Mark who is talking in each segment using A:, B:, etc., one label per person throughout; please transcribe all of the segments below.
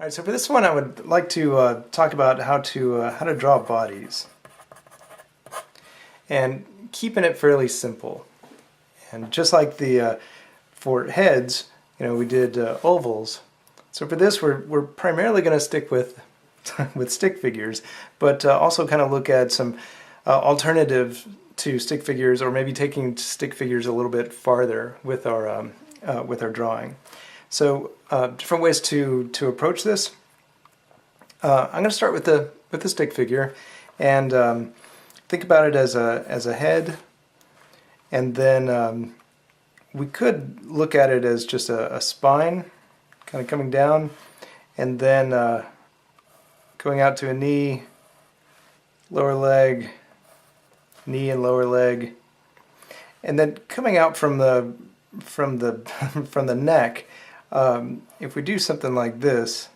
A: All right, so for this one, I would like to talk about how to draw bodies, and keeping it fairly simple. And just like the for heads, we did ovals. So for this, we're primarily going to stick with with stick figures, but also kind of look at some alternative to stick figures, or maybe taking stick figures a little bit farther with our drawing. So different ways to approach this. I'm going to start with the stick figure, and think about it as a head, and then we could look at it as just a spine, kind of coming down, and then going out to a knee, lower leg, knee and lower leg, and then coming out from the from the neck. If we do something like this,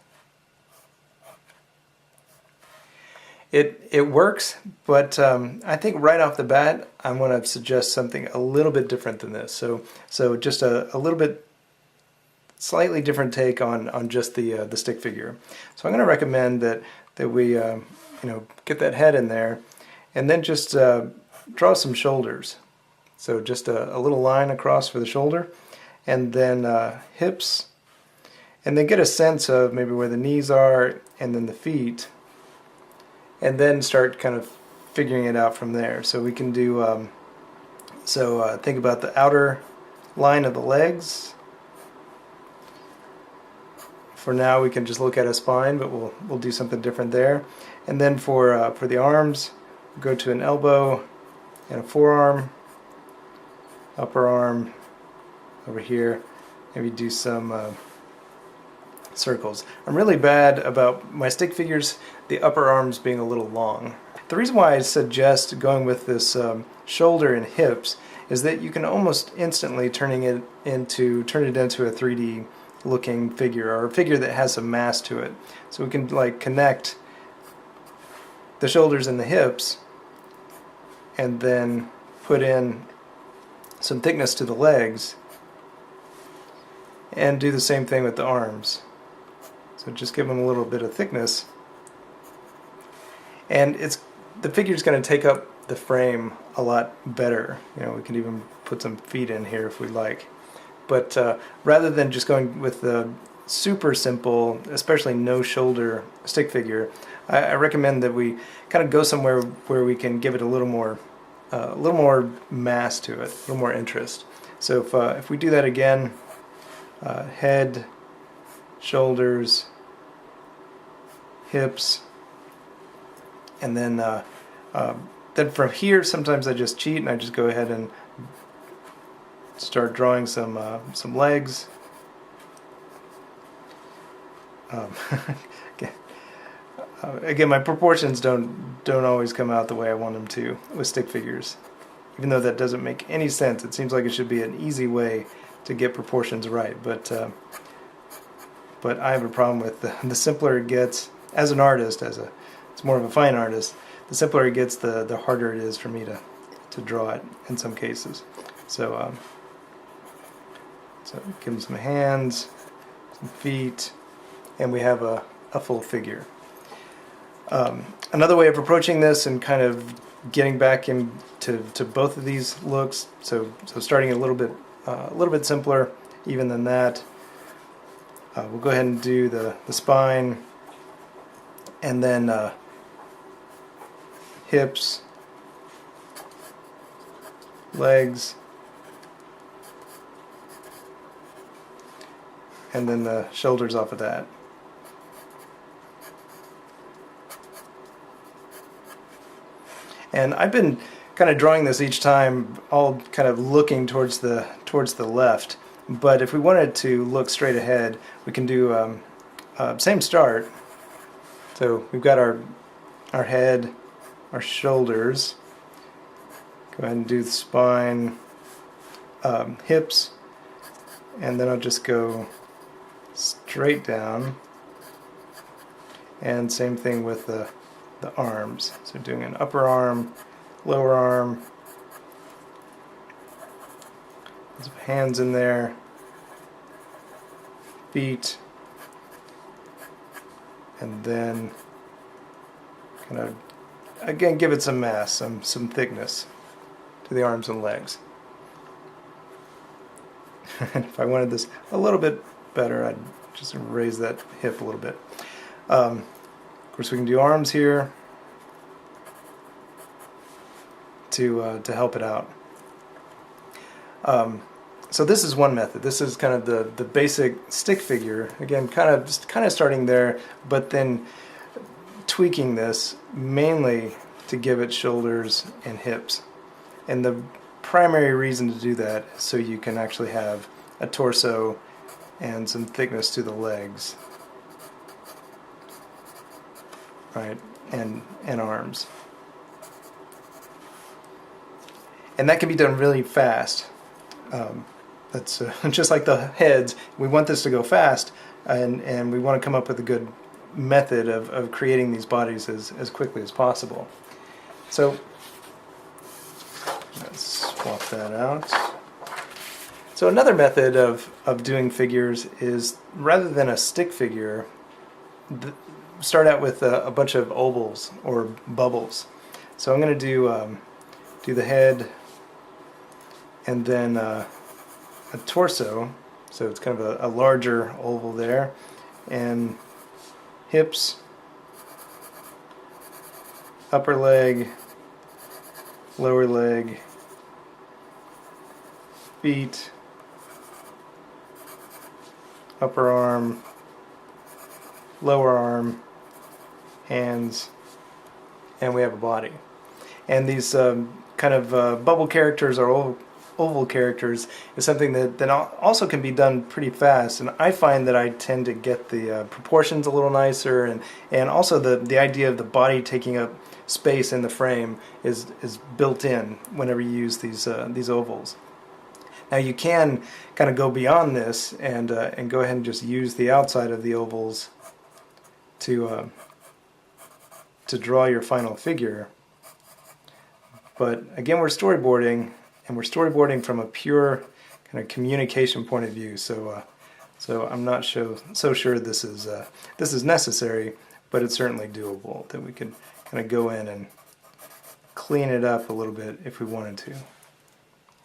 A: it works, but I think right off the bat I'm going to suggest something a little bit different than this. So just a little bit slightly different take on just the stick figure. So I'm going to recommend that we get that head in there, and then just draw some shoulders. So just a little line across for the shoulder, and then hips, and then get a sense of maybe where the knees are, and then the feet, and then start kind of figuring it out from there. So we can do, think about the outer line of the legs. For now we can just look at a spine, but we'll do something different there. And then for the arms, we'll go to an elbow and a forearm, upper arm over here, maybe do some circles. I'm really bad about my stick figures, the upper arms being a little long. The reason why I suggest going with this shoulder and hips is that you can almost instantly turn it into a 3D looking figure, or a figure that has some mass to it. So we can like connect the shoulders and the hips, and then put in some thickness to the legs, and do the same thing with the arms. So just give them a little bit of thickness, and the figure's going to take up the frame a lot better. We can even put some feet in here if we like. But rather than just going with the super simple, especially no shoulder stick figure, I recommend that we kind of go somewhere where we can give it a little more mass to it, a little more interest. So if we do that again, head, shoulders, hips, and then from here sometimes I just cheat and I just go ahead and start drawing some legs. Again, my proportions don't always come out the way I want them to with stick figures, even though that doesn't make any sense. It seems like it should be an easy way to get proportions right, but I have a problem with the simpler it gets as an artist, it's more of a fine artist. The simpler it gets, the harder it is for me to draw it in some cases. So give them some hands, some feet, and we have a full figure. Another way of approaching this and kind of getting back into both of these looks, so starting a little bit simpler even than that. We'll go ahead and do the spine, and then hips, legs, and then the shoulders off of that. And I've been kind of drawing this each time, all kind of looking towards the left. But if we wanted to look straight ahead, we can do same start. So we've got our head, our shoulders. Go ahead and do the spine, hips, and then I'll just go straight down, and same thing with the arms. So doing an upper arm, lower arm, some hands in there, feet, and then kind of again give it some mass, some thickness to the arms and legs. And if I wanted this a little bit better, I'd just raise that hip a little bit. Of course, we can do arms here to help it out. So this is one method. This is kind of the basic stick figure. Again, kind of starting there, but then tweaking this mainly to give it shoulders and hips. And the primary reason to do that is so you can actually have a torso and some thickness to the legs, right, and arms. And that can be done really fast. That's just like the heads. We want this to go fast, and we want to come up with a good method of creating these bodies as quickly as possible. So let's swap that out. So another method of doing figures is, rather than a stick figure, start out with a bunch of ovals or bubbles. So I'm going to do the head, and then a torso, so it's kind of a larger oval there, and hips, upper leg, lower leg, feet, upper arm, lower arm, hands, and we have a body. And these kind of bubble characters or oval characters is something that also can be done pretty fast, and I find that I tend to get the proportions a little nicer, and also the idea of the body taking up space in the frame is built in whenever you use these ovals. Now you can kind of go beyond this and go ahead and just use the outside of the ovals to draw your final figure. But again, we're storyboarding, and we're storyboarding from a pure kind of communication point of view. So I'm not so sure this is necessary, but it's certainly doable. That we could kind of go in and clean it up a little bit if we wanted to,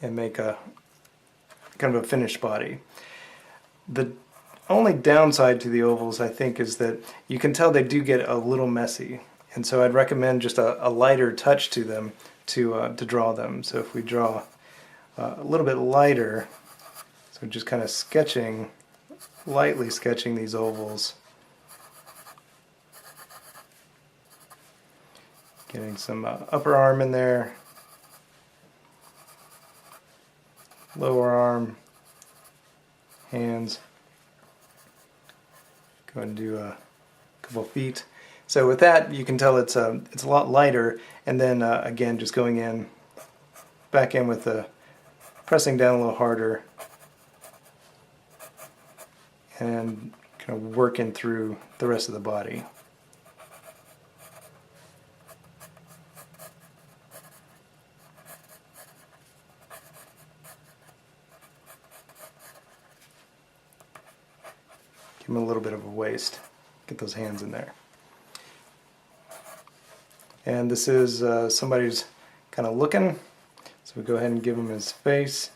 A: and make a kind of a finished body. The only downside to the ovals, I think, is that you can tell they do get a little messy, and so I'd recommend just a lighter touch to them to draw them. So if we draw a little bit lighter, so just kind of lightly sketching these ovals, getting some upper arm in there, lower arm, hands. Go ahead and do a couple feet. So with that, you can tell it's a lot lighter, and then again, just going back in with pressing down a little harder, and kind of working through the rest of the body. Give him a little bit of a waist. Get those hands in there. And this is somebody who's kind of looking. So we go ahead and give him his face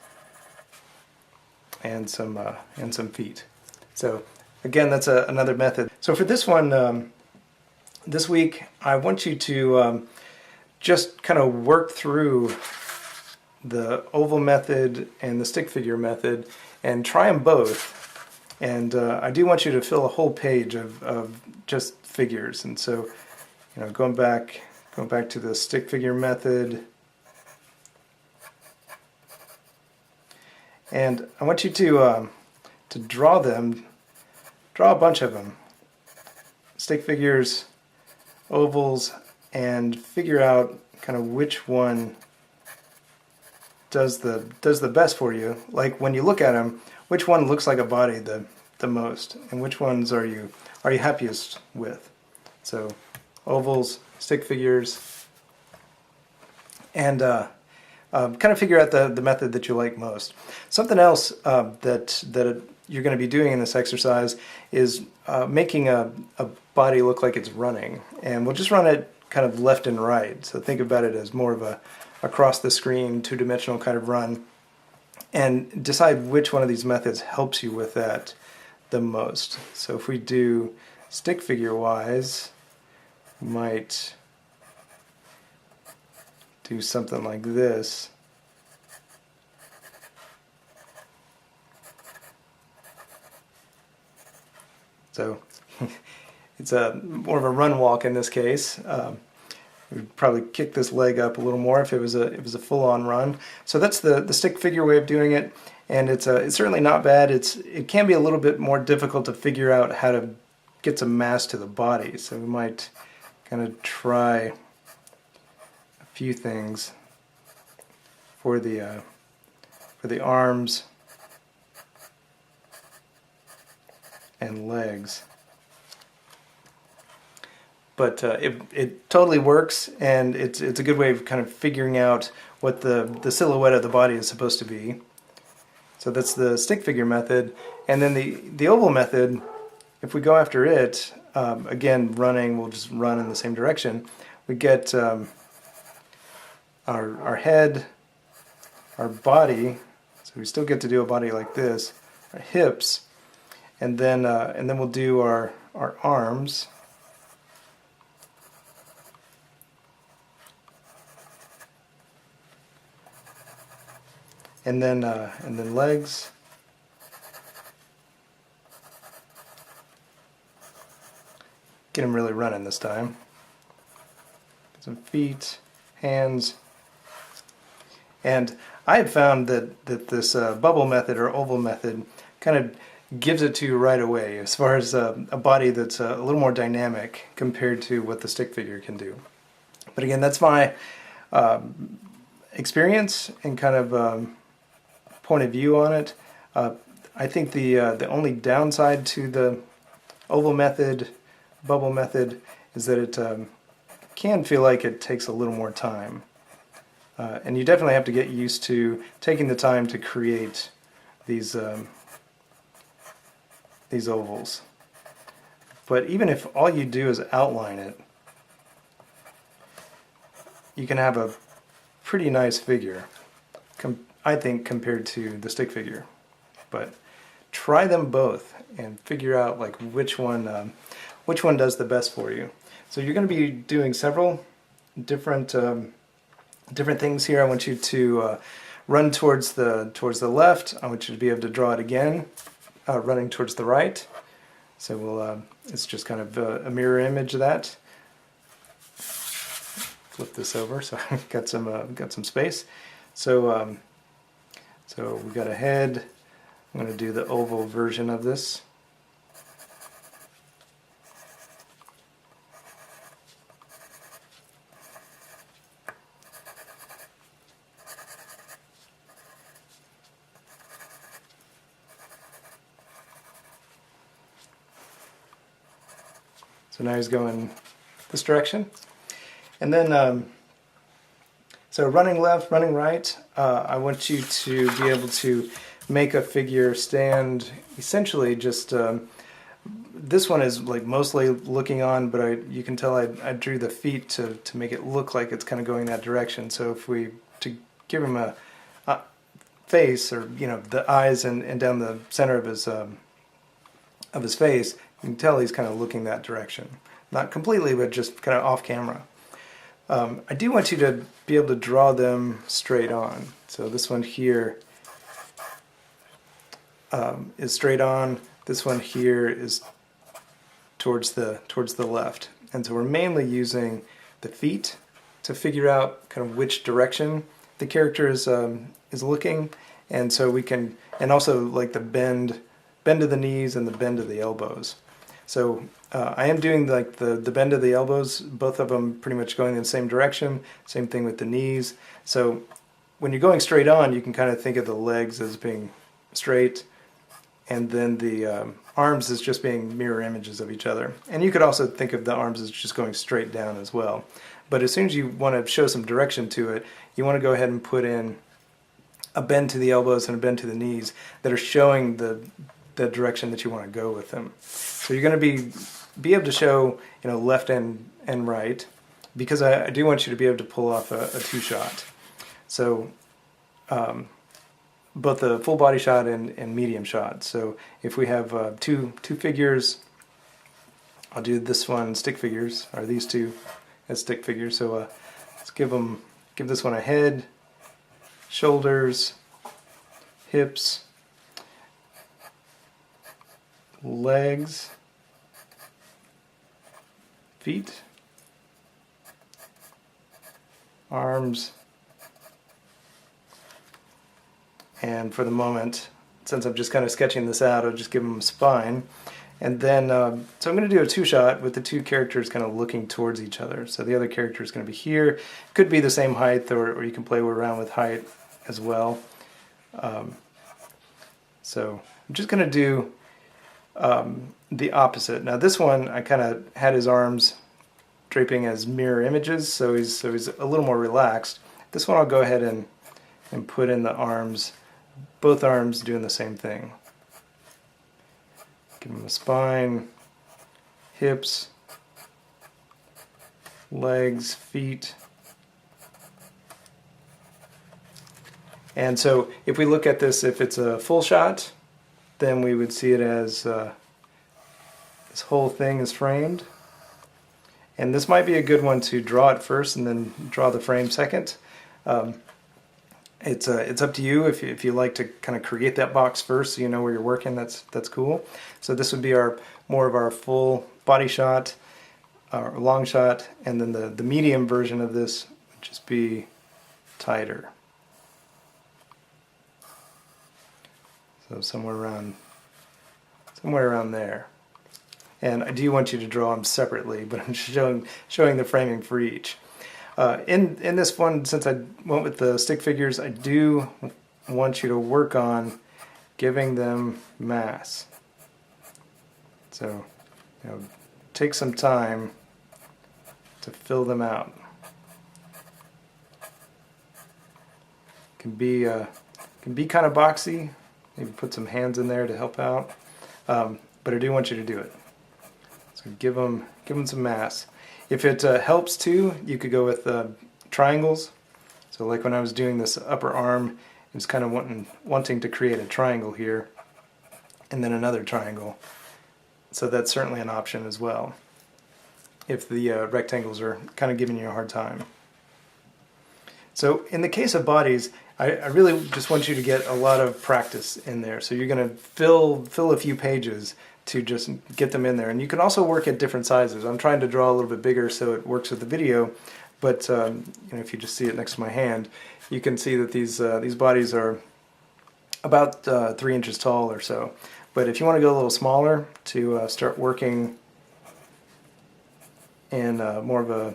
A: and some feet. So again, that's another method. So for this one, this week, I want you to just kind of work through the oval method and the stick figure method and try them both. And I do want you to fill a whole page of just figures. And so, going back to the stick figure method, and I want you to draw them. Draw a bunch of them, stick figures, ovals, and figure out kind of which one does the best for you. Like when you look at them, which one looks like a body the most, and which ones are you happiest with? So ovals, stick figures, and kind of figure out the method that you like most. Something else that you're going to be doing in this exercise is making a body look like it's running. And we'll just run it kind of left and right. So think about it as more of a across the screen, two-dimensional kind of run. And decide which one of these methods helps you with that the most. So if we do stick figure wise, we might do something like this. So it's more of a run walk in this case. We'd probably kick this leg up a little more if it was a full-on run. So that's the stick figure way of doing it, and it's certainly not bad. It can be a little bit more difficult to figure out how to get some mass to the body. So we might kind of try a few things for the arms and legs. But it totally works, and it's a good way of kind of figuring out what the silhouette of the body is supposed to be. So that's the stick figure method. And then the oval method, if we go after it, again, running, we'll just run in the same direction. We get our head, our body, so we still get to do a body like this, our hips, and then we'll do our arms. And then legs, get them really running this time. Some feet, hands, and I have found that this bubble method or oval method kind of gives it to you right away as far as a body that's a little more dynamic compared to what the stick figure can do. But again, that's my experience and kind of point of view on it. I think the only downside to the oval method, bubble method, is that it can feel like it takes a little more time. And you definitely have to get used to taking the time to create these ovals. But even if all you do is outline it, you can have a pretty nice figure, I think, compared to the stick figure. But try them both and figure out like which one does the best for you. So you're going to be doing several different things here. I want you to run towards the left. I want you to be able to draw it again, running towards the right. So it's just kind of a mirror image of that. Flip this over so I've got some space. So we got a head. I'm going to do the oval version of this. So now he's going this direction. And then, so running left, running right, I want you to be able to make a figure stand essentially just, this one is like mostly looking on, but you can tell I drew the feet to make it look like it's kind of going that direction. So if we, to give him a face, or the eyes and down the center of his face, you can tell he's kind of looking that direction. Not completely, but just kind of off camera. I do want you to be able to draw them straight on. So this one here is straight on. This one here is towards the left. And so we're mainly using the feet to figure out kind of which direction the character is looking. And so we can, and also like the bend of the knees and the bend of the elbows. So I am doing like the bend of the elbows, both of them pretty much going in the same direction. Same thing with the knees. So when you're going straight on, you can kind of think of the legs as being straight, and then the arms as just being mirror images of each other. And you could also think of the arms as just going straight down as well. But as soon as you want to show some direction to it, you want to go ahead and put in a bend to the elbows and a bend to the knees that are showing the the direction that you want to go with them. So you're going to be able to show, you know, left and right, because I do want you to be able to pull off a two-shot. So both the full body shot and medium shot. So if we have two figures, I'll do this one stick figures, or these two as stick figures. So let's give this one a head, shoulders, hips, legs, feet, arms, and for the moment, since I'm just kind of sketching this out, I'll just give them a spine. And then, so I'm going to do a two-shot with the two characters kind of looking towards each other. So the other character is going to be here. Could be the same height, or you can play around with height as well. So I'm just going to do the opposite. Now this one, I kind of had his arms draping as mirror images, so he's a little more relaxed. This one I'll go ahead and put in the arms, both arms doing the same thing. Give him a spine, hips, legs, feet. And so if we look at this, if it's a full shot, then we would see it as this whole thing is framed. And this might be a good one to draw it first and then draw the frame second. It's up to you. If you like to kind of create that box first so you know where you're working, that's cool. So this would be more of our full body shot, our long shot, and then the medium version of this would just be tighter. So somewhere around there. And I do want you to draw them separately, but I'm showing the framing for each. In this one, since I went with the stick figures, I do want you to work on giving them mass. So, you know, take some time to fill them out. Can be kind of boxy. Maybe put some hands in there to help out. But I do want you to do it. So give them some mass. If it helps too, you could go with triangles. So like when I was doing this upper arm, it was kind of wanting to create a triangle here, and then another triangle. So that's certainly an option as well, if the rectangles are kind of giving you a hard time. So in the case of bodies, I really just want you to get a lot of practice in there. So you're going to fill a few pages to just get them in there. And you can also work at different sizes. I'm trying to draw a little bit bigger so it works with the video, but you know, if you just see it next to my hand, you can see that these bodies are about 3 inches tall or so. But if you want to go a little smaller to start working in more of a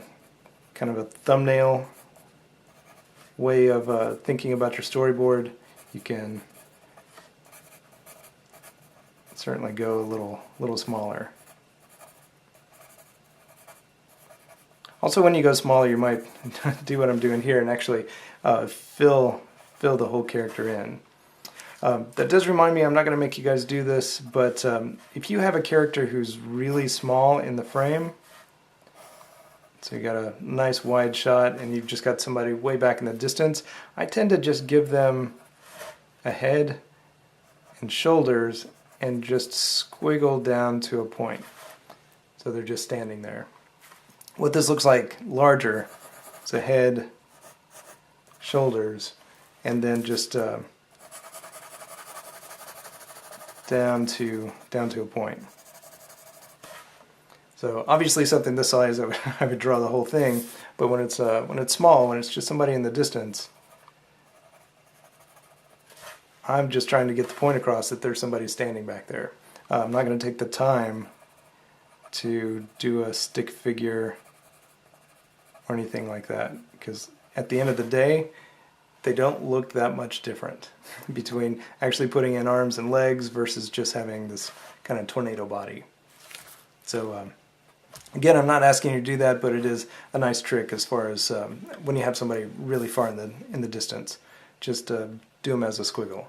A: kind of a thumbnail way of thinking about your storyboard, you can certainly go a little smaller. Also, when you go smaller, you might do what I'm doing here and actually fill the whole character in. That does remind me, I'm not going to make you guys do this, but if you have a character who's really small in the frame, so you got a nice wide shot and you've just got somebody way back in the distance, I tend to just give them a head and shoulders and just squiggle down to a point. So they're just standing there. What this looks like larger is a head, shoulders, and then just down to a point. So obviously something this size I would draw the whole thing, but when it's small, when it's just somebody in the distance, I'm just trying to get the point across that there's somebody standing back there. I'm not going to take the time to do a stick figure or anything like that, because at the end of the day, they don't look that much different between actually putting in arms and legs versus just having this kind of tornado body. So again, I'm not asking you to do that, but it is a nice trick as far as when you have somebody really far in the distance. Just do them as a squiggle.